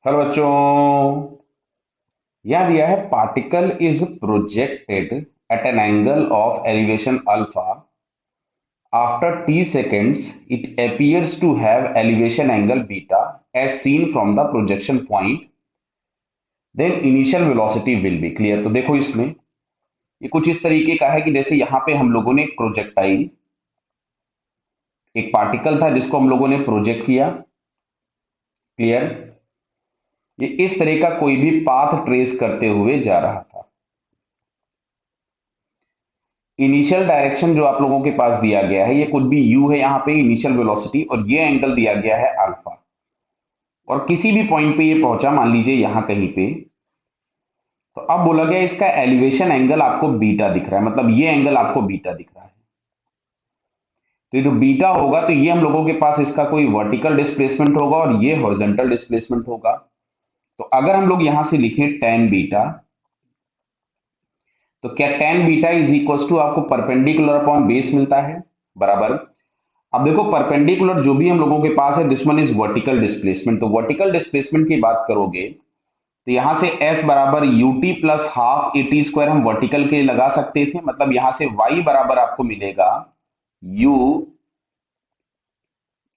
Hello बच्चों। यहां दिया है particle is projected at an angle of elevation alpha after t seconds it appears to have elevation angle beta as seen from the projection point then initial velocity will be clear। तो देखो इसमें ये कुछ इस तरीके का है कि जैसे यहां पे हम लोगों ने एक प्रोजेक्टाइल एक पार्टिकल था जिसको हम लोगों ने प्रोजेक्ट किया। क्लियर। ये इस तरह का कोई भी पाथ ट्रेस करते हुए जा रहा था। इनिशियल डायरेक्शन जो आप लोगों के पास दिया गया है ये कुछ भी u है यहाँ पे इनिशियल वेलोसिटी और ये एंगल दिया गया है अल्फा और किसी भी पॉइंट पे ये पहुंचा मान लीजिए यहां कहीं पे। तो अब बोला गया इसका एलिवेशन एंगल आपको बीटा दिख रहा है, मतलब ये एंगल आपको बीटा दिख रहा है। तो ये जो बीटा होगा तो ये हम लोगों के पास इसका कोई वर्टिकल डिस्प्लेसमेंट होगा और ये हॉरिजॉन्टल डिस्प्लेसमेंट होगा। तो अगर हम लोग यहां से लिखें टेन बीटा तो क्या tan beta is equal to आपको परपेंडिकुलर अपॉन बेस मिलता है बराबर। अब देखो परपेंडिकुलर जो भी हम लोगों के पास है this one is vertical displacement. तो वर्टिकल डिस्प्लेसमेंट की बात करोगे तो यहां से s बराबर ut plus half at square हम वर्टिकल के लगा सकते थे, मतलब यहां से y बराबर आपको मिलेगा u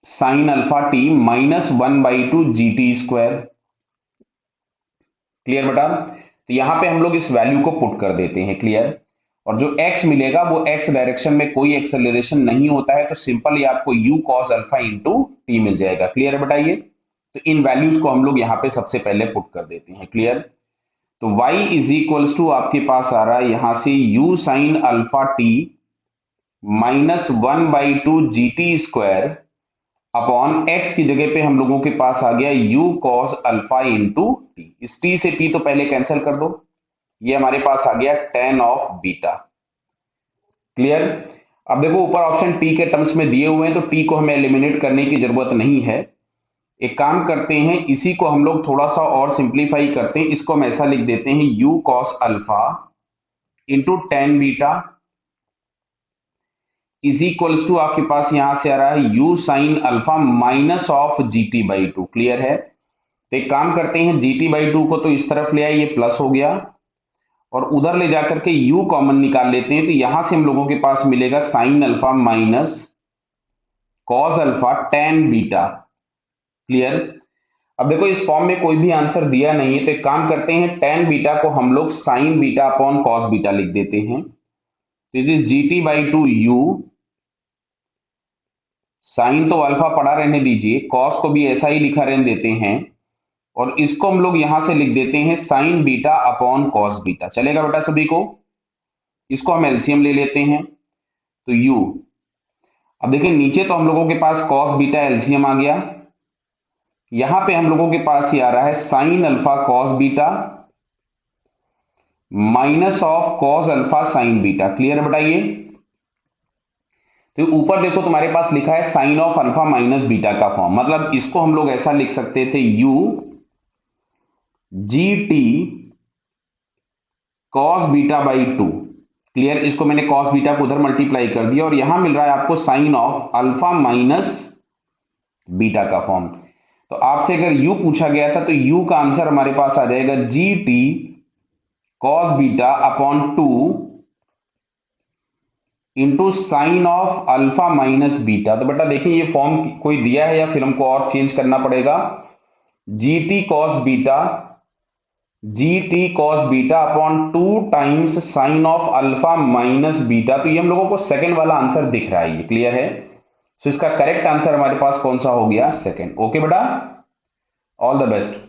sine alpha t minus 1/2 gt square. Clear बेटा। तो यहां पे हम लोग इस वैल्यू को पुट कर देते हैं। क्लियर। और जो x मिलेगा वो x डायरेक्शन में कोई एक्सेलरेशन नहीं होता है तो सिंपल ये आपको u cos alpha into T मिल जाएगा। क्लियर है बताइए। तो इन वैल्यूज को हम लोग यहाँ पे सबसे पहले पुट कर देते हैं। क्लियर। तो y इज इक्वल्स टू आपके पास आ रहा है यहां से u sine alpha T minus 1/2 G T square upon x की जगह पे हम लोगों के पास आ गया u cos alpha into T. इस t से t तो पहले कैंसिल कर दो, ये हमारे पास आ गया tan ऑफ बीटा। क्लियर। अब देखो ऊपर ऑप्शन t के टर्म्स में दिए हुए हैं तो t को हमें एलिमिनेट करने की जरूरत नहीं है। एक काम करते हैं इसी को हम लोग थोड़ा सा और सिंप्लीफाई करते हैं, इसको हम ऐसा लिख देते हैं u cos alpha into tan beta is equals to आपके पास यहां से आ रहा है u sine alpha minus of G T by two. Clear है। तो एक काम करते हैं जी टी बाई टू को तो इस तरफ ले आए, ये प्लस हो गया और उधर ले जाकर के u कॉमन निकाल लेते हैं तो यहां से हम लोगों के पास मिलेगा sign alpha minus cos alpha tan beta. Clear. अब देखो इस फॉर्म में कोई भी आंसर दिया नहीं है तो एक काम करते हैं टेन बीटा को हम लोग sine beta upon cos beta लिख देते हैं। तो is G T by two u sine तो अल्फा पड़ा रहने दीजिए, कॉस को भी ऐसा ही लिखा रहने देते हैं और इसको हम लोग यहां से लिख देते हैं sign beta upon cos beta. चलेगा बेटा सभी को। इसको हम एलसीएम ले लेते हैं तो u। अब देखिए नीचे तो हम लोगों के पास कॉस बीटा एलसीएम आ गया, यहां पे हम लोगों के पास ही आ रहा है sine alpha cos beta minus of cos alpha sine beta. Clear बताइए। तो ऊपर देखो तुम्हारे पास लिखा है sine of alpha minus beta का फॉर्म, मतलब इसको हम लोग ऐसा लिख सकते थे u G T cos beta by two. Clear. इसको मैंने कॉस बीटा को उधर मल्टीप्लाई कर दिया और यहां मिल रहा है आपको sine of alpha minus beta का फॉर्म। तो आपसे अगर u पूछा गया था तो u का आंसर हमारे पास आ जाएगा जी T cos beta upon two into sine of alpha minus beta. तो बेटा देखिए ये फॉर्म कोई दिया है या फिर हमको और चेंज करना पड़ेगा। जी T cos beta upon two times sign of alpha minus beta. तो ये हम लोगों को सेकंड वाला आंसर दिख रहा है, ये क्लियर है। तो इसका करेक्ट आंसर हमारे पास कौन सा हो गया, सेकंड। ओके बेटा, ऑल द बेस्ट।